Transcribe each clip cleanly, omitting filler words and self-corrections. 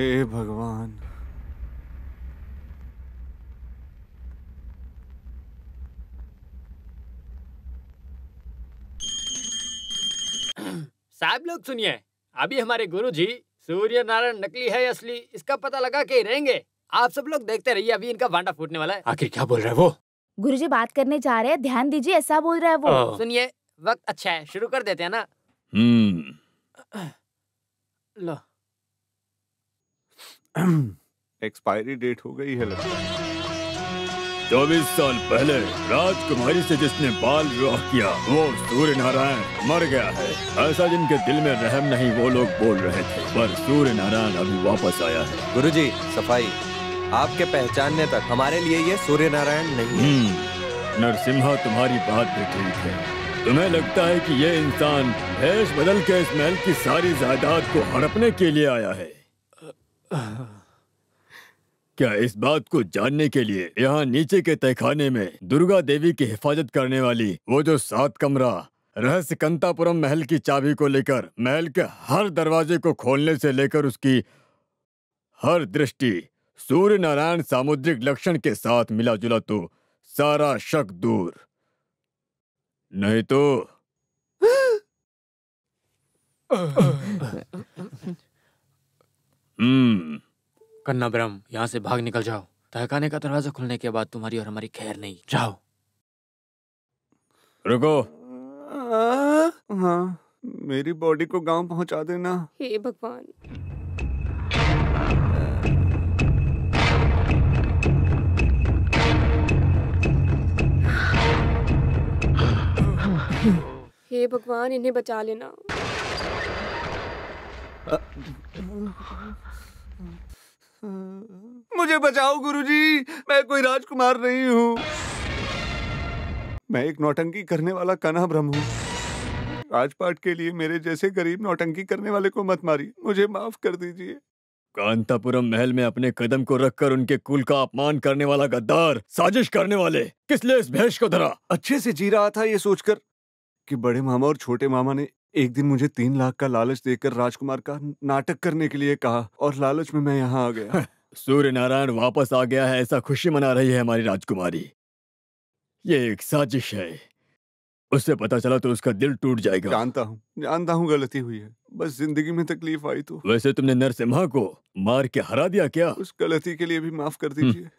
हे भगवान। साहब लोग सुनिए, अभी हमारे गुरुजी सूर्य नारायण नकली है या असली, इसका पता लगा के ही रहेंगे। आप सब लोग देखते रहिए, अभी इनका भांडा फूटने वाला है। आखिर क्या बोल रहा है वो? गुरुजी बात करने जा रहे हैं, ध्यान दीजिए, ऐसा बोल रहा है वो। सुनिए, वक्त अच्छा है, शुरू कर देते हैं ना। लो। एक्सपायरी डेट हो गई है लगता है। 24 साल पहले राजकुमारी से जिसने बाल विवाह किया वो सूर्य नारायण मर गया है, ऐसा जिनके दिल में रहम नहीं वो लोग बोल रहे थे, पर सूर्य नारायण अभी वापस आया है। गुरुजी सफाई, आपके पहचानने तक हमारे लिए ये सूर्य नारायण नहीं है। नरसिम्हा, तुम्हारी बात भी ठीक है। तुम्हें लगता है कि ये इंसान भेष बदल के इस महल की सारी जायदाद को हड़पने के लिए आया है? क्या इस बात को जानने के लिए यहाँ नीचे के तहखाने में दुर्गा देवी की हिफाजत करने वाली वो जो 7 कमरा रहस्य कंतापुरम महल की चाबी को लेकर महल के हर दरवाजे को खोलने से लेकर उसकी हर दृष्टि सूर्य नारायण सामुद्रिक लक्षण के साथ मिला जुला तो सारा शक दूर, नहीं तो कन्ना ब्रह्म, यहाँ से भाग निकल जाओ। तहखाने का दरवाजा खुलने के बाद तुम्हारी और हमारी खैर नहीं। जाओ। रुको। हाँ, मेरी बॉडी को गांव पहुंचा देना। हे भगवान। हे भगवान, इन्हें बचा लेना। मुझे बचाओ गुरुजी, मैं कोई राजकुमार नहीं हूँ। मैं एक नौटंकी करने वाला कन्हा ब्रह्म हूँ। राजपाट के लिए मेरे जैसे गरीब नौटंकी करने वाले को मत मारिए, मुझे माफ कर दीजिए। कांतापुरम महल में अपने कदम को रखकर उनके कुल का अपमान करने वाला गद्दार, साजिश करने वाले, किस लिए इस भेष को धरा? अच्छे से जी रहा था ये सोचकर कि बड़े मामा और छोटे मामा ने एक दिन मुझे 3 लाख का लालच देकर राजकुमार का नाटक करने के लिए कहा और लालच में मैं यहाँ आ गया। सूर्य नारायण वापस आ गया है ऐसा खुशी मना रही है हमारी राजकुमारी। ये एक साजिश है, उससे पता चला तो उसका दिल टूट जाएगा। जानता हूँ गलती हुई है, बस जिंदगी में तकलीफ आई तो। वैसे तुमने नरसिम्हा को मार के हरा दिया क्या? उस गलती के लिए भी माफ कर दीजिए।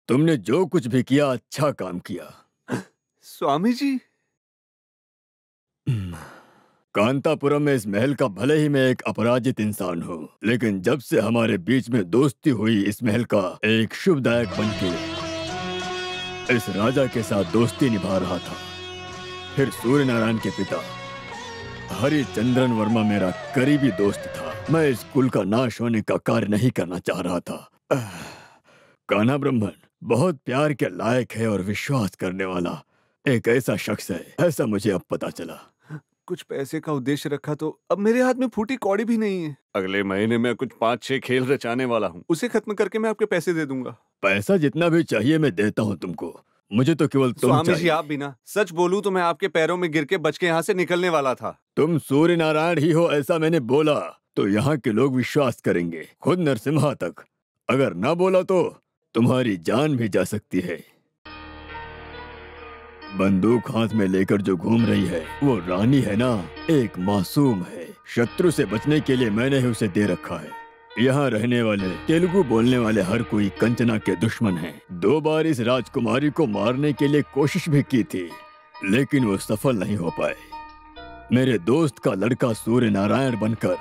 तुमने जो कुछ भी किया अच्छा काम किया। स्वामी जी, कांतापुरम में इस महल का भले ही मैं एक अपराजित इंसान हूँ, लेकिन जब से हमारे बीच में दोस्ती हुई इस महल का एक शुभदायक बनके इस राजा के साथ दोस्ती निभा रहा था। फिर सूर्य नारायण के पिता हरिचंद्रन वर्मा मेरा करीबी दोस्त था। मैं इस कुल का नाश होने का कार्य नहीं करना चाह रहा था। कान्हा ब्रह्मन बहुत प्यार के लायक है और विश्वास करने वाला एक ऐसा शख्स है, ऐसा मुझे अब पता चला। कुछ पैसे का उद्देश्य रखा तो अब मेरे हाथ में फूटी कौड़ी भी नहीं है। अगले महीने में कुछ 5-6 खेल रचाने वाला हूँ, उसे खत्म करके मैं आपके पैसे दे दूंगा। पैसा जितना भी चाहिए मैं देता हूँ तुमको, मुझे तो केवल तुम स्वामी चाहिए। जी आप भी ना, सच बोलूं तो मैं आपके पैरों में गिर के बच के यहाँ से निकलने वाला था। तुम सूर्य नारायण ही हो ऐसा मैंने बोला तो यहाँ के लोग विश्वास करेंगे, खुद नरसिम्हा तक। अगर ना बोला तो तुम्हारी जान भी जा सकती है। बंदूक हाथ में लेकर जो घूम रही है वो रानी है ना, एक मासूम है। शत्रु से बचने के लिए मैंने ही उसे दे रखा है। यहाँ रहने वाले तेलुगु बोलने वाले हर कोई कंचना के दुश्मन हैं। 2 बार इस राजकुमारी को मारने के लिए कोशिश भी की थी, लेकिन वो सफल नहीं हो पाए। मेरे दोस्त का लड़का सूर्य नारायण बनकर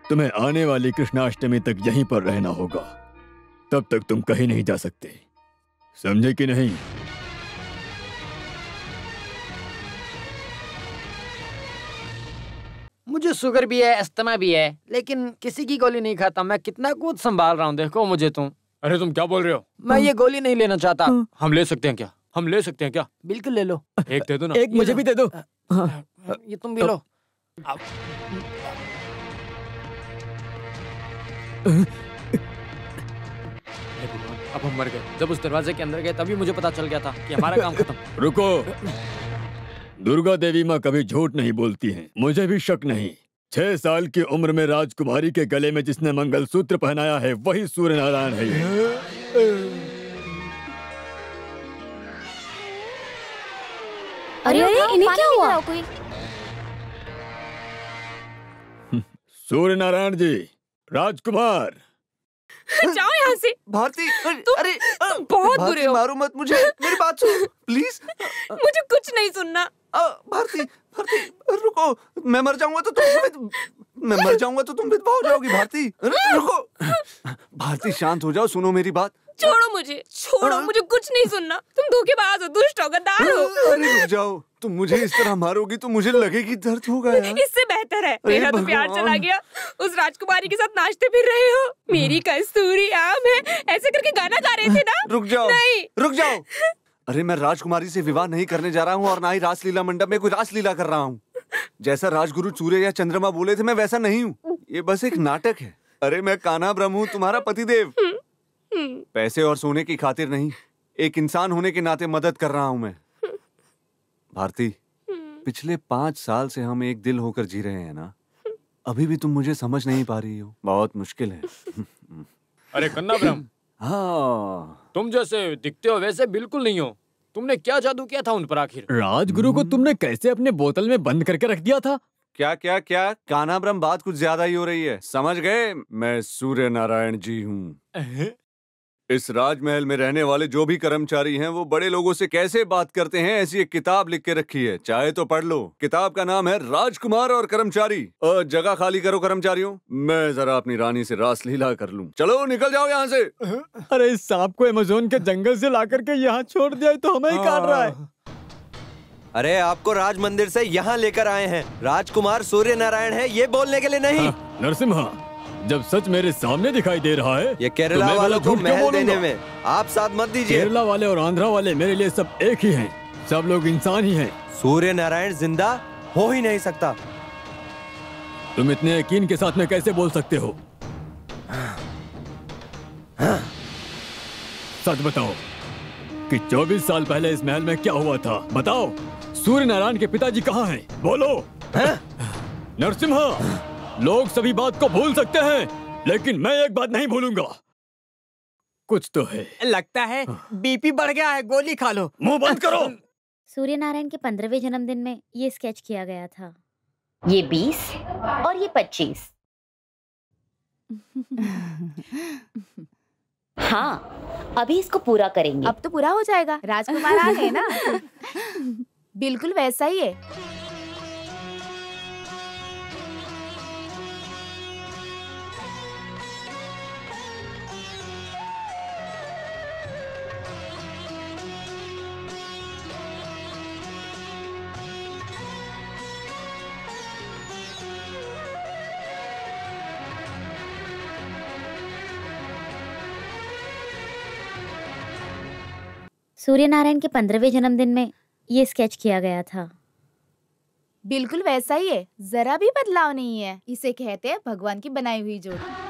तुम्हें आने वाली कृष्णाष्टमी तक यहीं पर रहना होगा, तब तक तुम कहीं नहीं जा सकते, समझे कि नहीं? मुझे शुगर भी है, अस्थमा भी है, लेकिन किसी की गोली नहीं खाता। मैं कितना कुछ संभाल रहा हूँ, देखो मुझे तुम। अरे तुम क्या बोल रहे हो? मैं ये गोली नहीं लेना चाहता। हम ले सकते हैं क्या? हम ले सकते हैं क्या? बिल्कुल ले लो। एक दे दो ना। एक मुझे भी दे दो। ये तुम भी लो। अब हम मर गए। जब उस दरवाजे के अंदर गए तभी मुझे पता चल गया था कि हमारा काम खत्म। रुको, दुर्गा देवी माँ कभी झूठ नहीं बोलती हैं, मुझे भी शक नहीं। 6 साल की उम्र में राजकुमारी के गले में जिसने मंगलसूत्र पहनाया है वही सूर्य नारायण है ये। अरे इन्हें क्या हुआ? कोई सूर्य नारायण जी, राजकुमार। जाओ यहाँ से। भारती, अरे बहुत बुरे हो। मारो मत मुझे, मेरी बात सुन प्लीज। मुझे कुछ नहीं सुनना। भारती, भारती रुको, मैं मर जाऊंगा तो तुम विधवा हो जाओगी। भारती रुको, भारती शांत हो जाओ, सुनो मेरी बात। छोड़ो मुझे, छोड़ो, मुझे कुछ नहीं सुनना। तुम धोखेबाज हो, दुष्ट हो, गद्दार हो। अरे रुक जाओ, तुम मुझे इस तरह मारोगी तो मुझे लगेगी दर्द होगा यार। इससे बेहतर है मेरा तो प्यार चला गया, उस राजकुमारी के साथ नाचते फिर रहे हो। मेरी कस्तूरी आम है, ऐसे करके गाना गा रहे थे ना। रुक जाओ, नहीं, रुक जाओ। अरे मैं राजकुमारी से विवाह नहीं करने जा रहा हूँ और ना ही रासलीला मंडप में कोई रासलीला कर रहा हूँ। जैसा राजगुरु सूर्य या चंद्रमा बोले थे मैं वैसा नहीं हूँ। ये बस एक नाटक है। अरे मैं कान्हा ब्रह्म हूँ, तुम्हारा पतिदेव। पैसे और सोने की खातिर नहीं, एक इंसान होने के नाते मदद कर रहा हूँ मैं। भारती, पिछले 5 साल से हम एक दिल होकर जी रहे हैं ना। अभी भी तुम मुझे समझ नहीं पा रही हो, बहुत मुश्किल है। अरे कन्ना ब्रह्म, हाँ, तुम जैसे दिखते हो वैसे बिल्कुल नहीं हो। तुमने क्या जादू किया था उन पर आखिर? राजगुरु को तुमने कैसे अपने बोतल में बंद करके रख दिया था? क्या क्या क्या कान्हा ब्रह्म, बात कुछ ज्यादा ही हो रही है। समझ गए, मैं सूर्य नारायण जी हूँ। इस राजमहल में रहने वाले जो भी कर्मचारी हैं वो बड़े लोगों से कैसे बात करते हैं, ऐसी एक किताब लिख के रखी है, चाहे तो पढ़ लो। किताब का नाम है राजकुमार और कर्मचारी। जगह खाली करो कर्मचारियों, मैं जरा अपनी रानी से रासलीला कर लूं। चलो निकल जाओ यहाँ से। अरे इस सांप को अमेज़न के जंगल से ला करके यहाँ छोड़ दिया तो हमें ही काट रहा है। अरे आपको राज मंदिर से यहाँ लेकर आए हैं, राजकुमार सूर्य नारायण है ये बोलने के लिए नहीं। नरसिम्हा, जब सच मेरे सामने दिखाई दे रहा है ये केरला तो वालों को झूठ क्यों महल देने बोलूंगा? में आप साथ मत दीजिए। केरला वाले और आंध्रा वाले मेरे लिए सब एक ही हैं। सब लोग इंसान ही हैं। सूर्य नारायण जिंदा हो ही नहीं सकता। तुम इतने यकीन के साथ में कैसे बोल सकते हो? सच बताओ कि 24 साल पहले इस महल में क्या हुआ था? बताओ, सूर्य नारायण के पिताजी कहाँ हैं? बोलो। नरसिम्हा, लोग सभी बात को भूल सकते हैं, लेकिन मैं एक बात नहीं भूलूंगा। कुछ तो है। लगता है बीपी बढ़ गया है, गोली खा लो। मुंह बंद करो। सूर्य नारायण के 15वें जन्मदिन में ये स्केच किया गया था। ये 20 और ये 25। हाँ, अभी इसको पूरा करेंगे। अब तो पूरा हो जाएगा, राजकुमार आ गए ना। बिल्कुल वैसा ही है। सूर्य नारायण के 15वें जन्मदिन में ये स्केच किया गया था। बिल्कुल वैसा ही है, जरा भी बदलाव नहीं है। इसे कहते हैं भगवान की बनाई हुई जोड़ी।